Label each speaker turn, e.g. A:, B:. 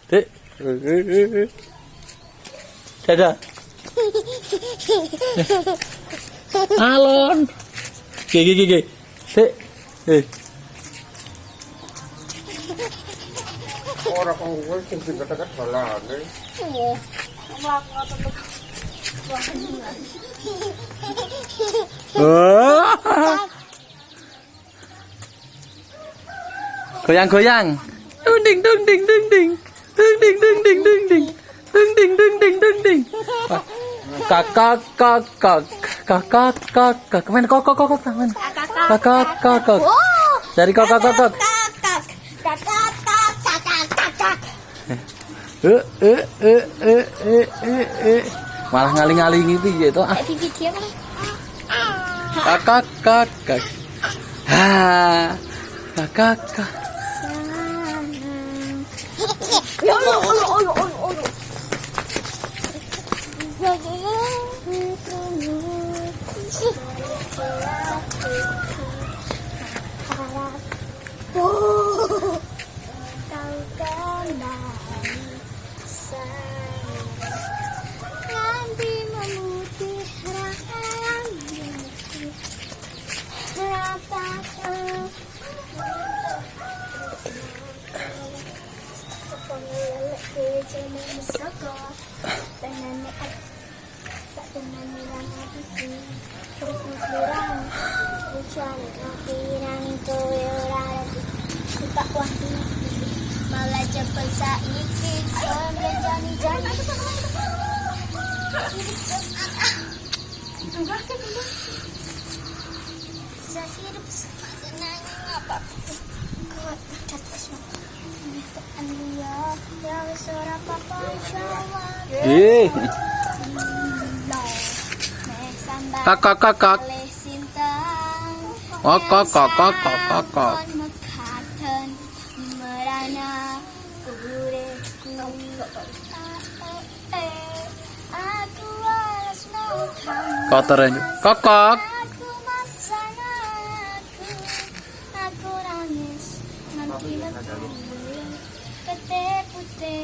A: Dek. Dadah. Alon. Gigi. Dek.
B: Orang gue sing dekat-dekat balane.
A: Goyang. Ding. Kakak. Kemana kok. Dari kakak. Malah ngaling-ngalingi piye to? Kakak. Kakak.
C: Malah cepet saiki sampai jani-jani. Saya hidup senang apa? Kuat atas Ania yang seorang papa
A: Kakak. Kotor aja. Kakak.
C: Aku nangis nanti ketepute